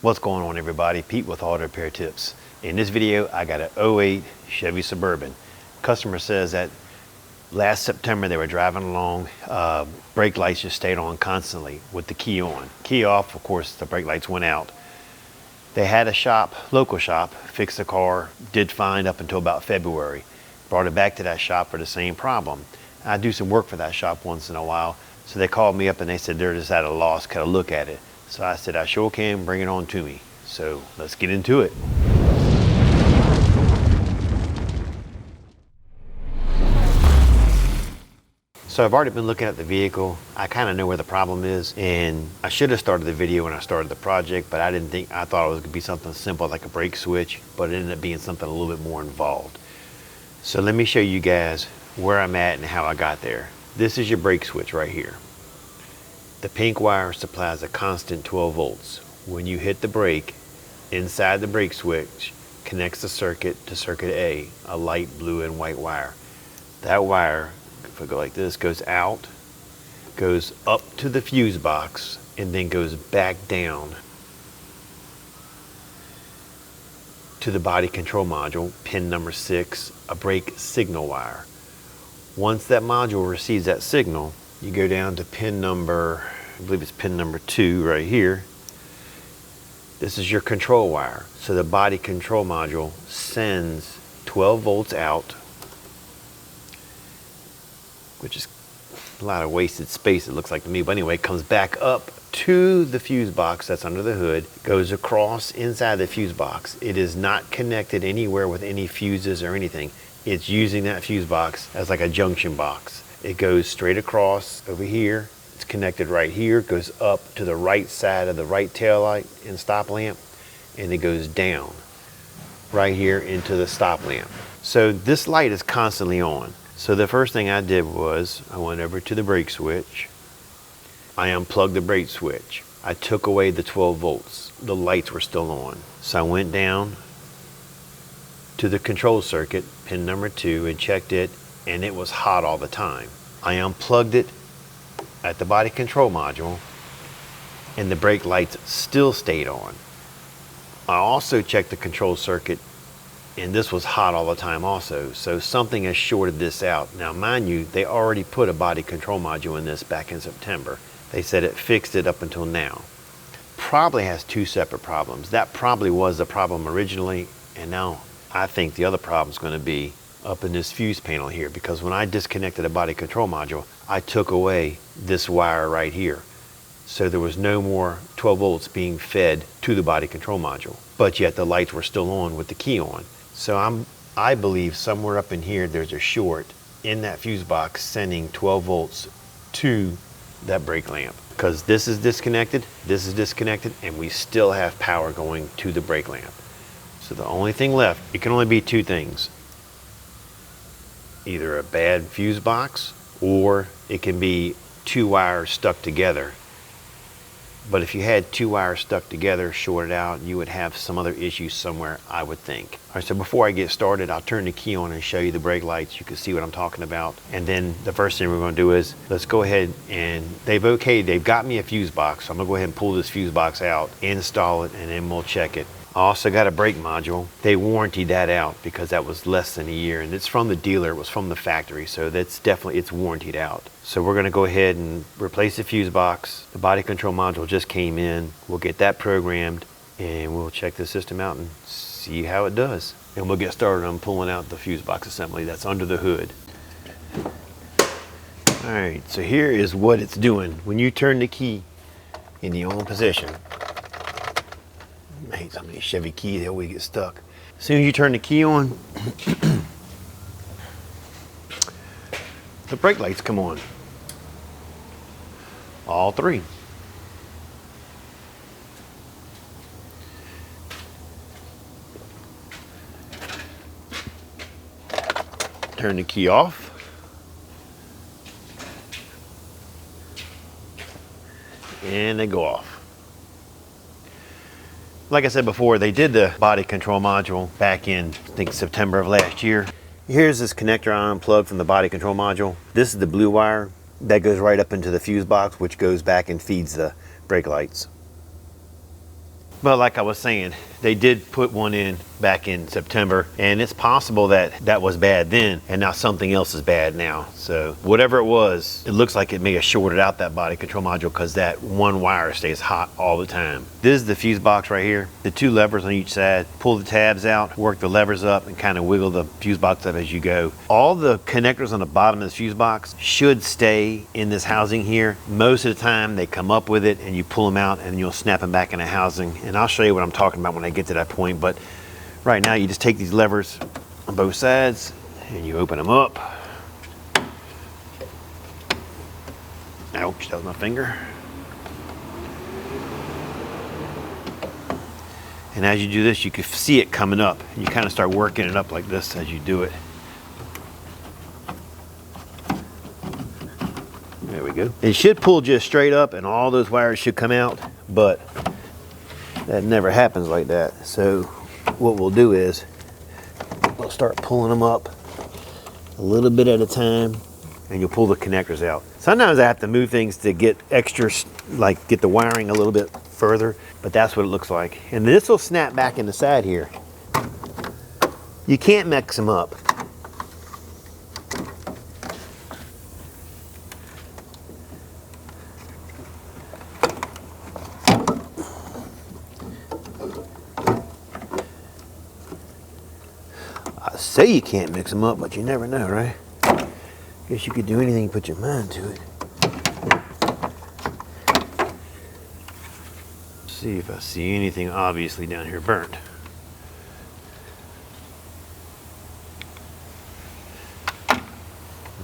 What's going on, everybody? Pete with Auto Repair Tips. In this video, I got an '08 Chevy Suburban. Customer says that last September they were driving along, brake lights just stayed on constantly with the key on. Key off, of course, the brake lights went out. They had a shop, local shop, fix the car, did fine up until about February. Brought it back to that shop for the same problem. I do some work for that shop once in a while, so they called me up and they said they're just at a loss, could I look at it? So I said, I sure can, bring it on to me. So let's get into it. So I've already been looking at the vehicle. I kind of know where the problem is, and I should have started the video when I started the project, but I thought it was gonna be something simple like a brake switch, but it ended up being something a little bit more involved. So let me show you guys where I'm at and how I got there. This is your brake switch right here. The pink wire supplies a constant 12 volts. When you hit the brake, inside the brake switch connects the circuit to circuit A, a light blue and white wire. That wire, if I go like this, goes out, goes up to the fuse box, and then goes back down to the body control module, pin number 6, a brake signal wire. Once that module receives that signal, you go down to pin number, I believe it's pin number 2 right here. This is your control wire. So the body control module sends 12 volts out, which is a lot of wasted space it looks like to me, but anyway, it comes back up to the fuse box that's under the hood, goes across inside the fuse box. It is not connected anywhere with any fuses or anything. It's using that fuse box as like a junction box. It goes straight across over here. It's connected right here, goes up to the right side of the right tail light and stop lamp, and it goes down right here into the stop lamp. So this light is constantly on. So the first thing I did was I went over to the brake switch. I unplugged the brake switch. I took away the 12 volts. The lights were still on. So I went down to the control circuit, pin number 2, and checked it, and it was hot all the time. I unplugged it at the body control module, and the brake lights still stayed on. I also checked the control circuit, and this was hot all the time also. So something has shorted this out. Now mind you, they already put a body control module in this back in September. They said it fixed it up until now. Probably has 2 separate problems. That probably was the problem originally, and now I think the other problem is going to be up in this fuse panel here, because when I disconnected the body control module, I took away this wire right here. So there was no more 12 volts being fed to the body control module, but yet the lights were still on with the key on. So I believe somewhere up in here there's a short in that fuse box sending 12 volts to that brake lamp, because this is disconnected, and we still have power going to the brake lamp. So the only thing left, it can only be 2 things. Either a bad fuse box, or it can be 2 wires stuck together. But if you had 2 wires stuck together, shorted out, you would have some other issues somewhere, I would think. All right, so before I get started, I'll turn the key on and show you the brake lights. You can see what I'm talking about. And then the first thing we're going to do is, let's go ahead and they've got me a fuse box. So I'm going to go ahead and pull this fuse box out, install it, and then we'll check it. I also got a brake module. They warrantied that out because that was less than a year, and it's from the dealer, it was from the factory, so that's definitely, it's warrantied out. So we're gonna go ahead and replace the fuse box. The body control module just came in. We'll get that programmed, and we'll check the system out and see how it does. And we'll get started on pulling out the fuse box assembly that's under the hood. All right, so here is what it's doing. When you turn the key in the on position, I hate some of these Chevy keys, they always get stuck. As soon as you turn the key on, the brake lights come on. All 3. Turn the key off. And they go off. Like I said before, they did the body control module back in, I think, September of last year. Here's this connector I unplugged from the body control module. This is the blue wire that goes right up into the fuse box, which goes back and feeds the brake lights. But like I was saying, they did put one in back in September, and it's possible that that was bad then, and now something else is bad now. So whatever it was, it looks like it may have shorted out that body control module because that one wire stays hot all the time. This is the fuse box right here. The two levers on each side. Pull the tabs out, work the levers up, and kind of wiggle the fuse box up as you go. All the connectors on the bottom of the fuse box should stay in this housing here. Most of the time they come up with it and you pull them out and you'll snap them back in the housing. And I'll show you what I'm talking about when I get to that point. But right now you just take these levers on both sides and you open them up. Ouch, that was my finger. And as you do this, you can see it coming up. You kind of start working it up like this as you do it. There we go. It should pull just straight up and all those wires should come out, but that never happens like that. So what we'll do is we'll start pulling them up a little bit at a time, and you'll pull the connectors out. Sometimes I have to move things to get extra, like get the wiring a little bit further, but that's what it looks like. And this will snap back in the side here. You can't mix them up. I say you can't mix them up, but you never know, right? Guess you could do anything, put your mind to it. See if I see anything obviously down here burnt.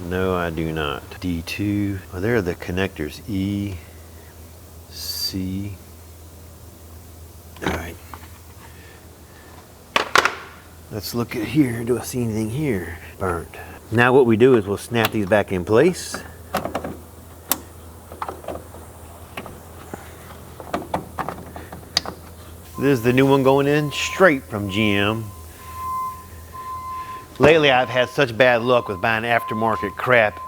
No, I do not. D2. Oh, there are the connectors. E, C. All right. Let's look at here. Do I see anything here burnt? Now what we do is we'll snap these back in place. This is the new one going in straight from GM. Lately I've had such bad luck with buying aftermarket crap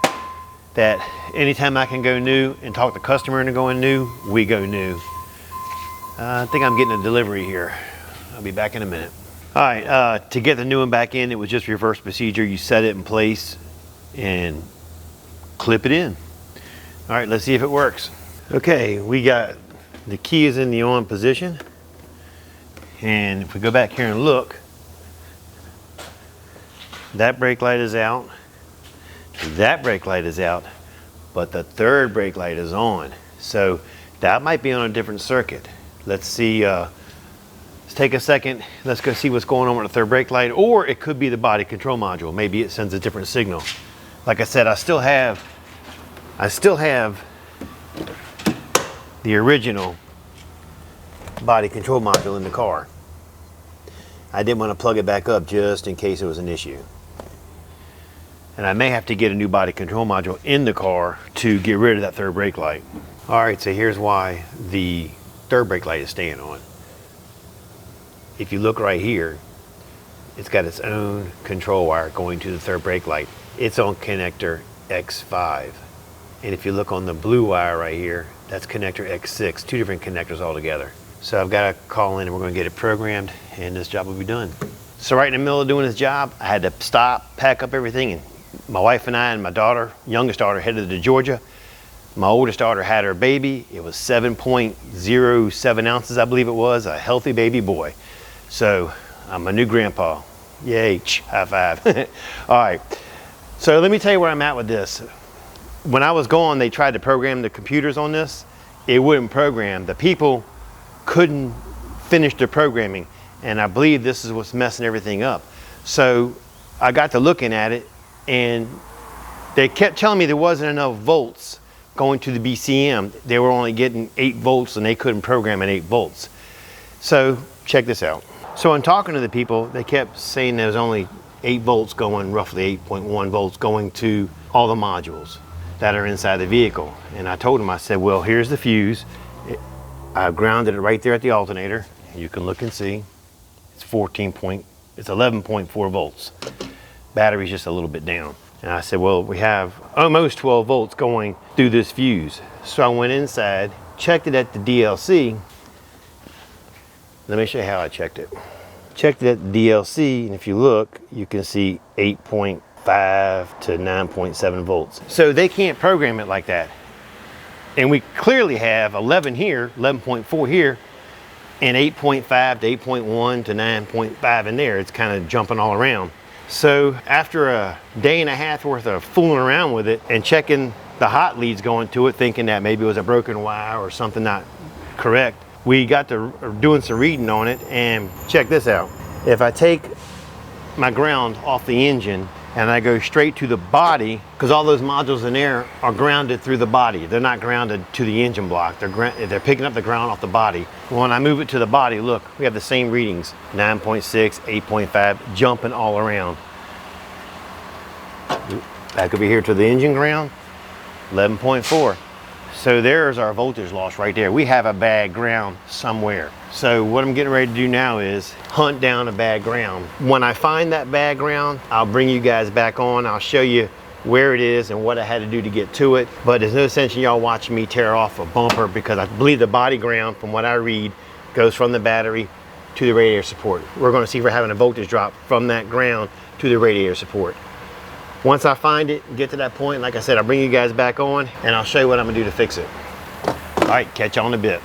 that anytime I can go new and talk the customer into going new, we go new. I think I'm getting a delivery here. I'll be back in a minute. All right, to get the new one back in, it was just reverse procedure. You set it in place and clip it in. All right, let's see if it works. Okay, we got the key is in the on position. And if we go back here and look, that brake light is out, that brake light is out, but the third brake light is on. So that might be on a different circuit. Let's see, let's take a second, let's go see what's going on with the third brake light, or it could be the body control module. Maybe it sends a different signal. Like I said, I still have the original body control module in the car. I didn't want to plug it back up just in case it was an issue. And I may have to get a new body control module in the car to get rid of that third brake light. All right, so here's why the third brake light is staying on. If you look right here, it's got its own control wire going to the third brake light. It's on connector X5. And if you look on the blue wire right here, that's connector X6, two different connectors altogether. So I've got to call in and we're going to get it programmed and this job will be done. So right in the middle of doing this job, I had to stop, pack up everything, and my wife and I and my daughter, youngest daughter, headed to Georgia. My oldest daughter had her baby. It was 7.07 ounces, I believe it was, a healthy baby boy. So I'm a new grandpa. Yay, high five. All right, so let me tell you where I'm at with this. When I was gone, they tried to program the computers on this. It wouldn't program. The people couldn't finish the programming, and I believe this is what's messing everything up. So I got to looking at it, and they kept telling me there wasn't enough volts going to the BCM. They were only getting 8 volts and they couldn't program at 8 volts. So check this out. So in talking to the people, they kept saying there was only 8 volts going, roughly 8.1 volts going to all the modules that are inside the vehicle. And I told them, I said, well, here's the fuse. I grounded it right there at the alternator. You can look and see. It's 11.4 volts. Battery's just a little bit down. And I said, well, we have almost 12 volts going through this fuse. So I went inside, checked it at the DLC, Let me show you how I checked it. Checked it at DLC, and if you look, you can see 8.5 to 9.7 volts. So they can't program it like that. And we clearly have 11 here, 11.4 here, and 8.5 to 8.1 to 9.5 in there. It's kind of jumping all around. So after a day and a half worth of fooling around with it and checking the hot leads going to it, thinking that maybe it was a broken wire or something not correct, we got to doing some reading on it, and check this out. If I take my ground off the engine and I go straight to the body, because all those modules in there are grounded through the body. They're not grounded to the engine block. They're picking up the ground off the body. When I move it to the body, look, we have the same readings, 9.6, 8.5, jumping all around. Back over here to the engine ground, 11.4. So there's our voltage loss right there. We have a bad ground somewhere. So what I'm getting ready to do now is hunt down a bad ground. When I find that bad ground, I'll bring you guys back on. I'll show you where it is and what I had to do to get to it. But there's no sense in y'all watching me tear off a bumper, because I believe the body ground, from what I read, goes from the battery to the radiator support. We're going to see if we're having a voltage drop from that ground to the radiator support. Once I find it and get to that point, like I said, I'll bring you guys back on and I'll show you what I'm gonna do to fix it. All right, catch you on a bit.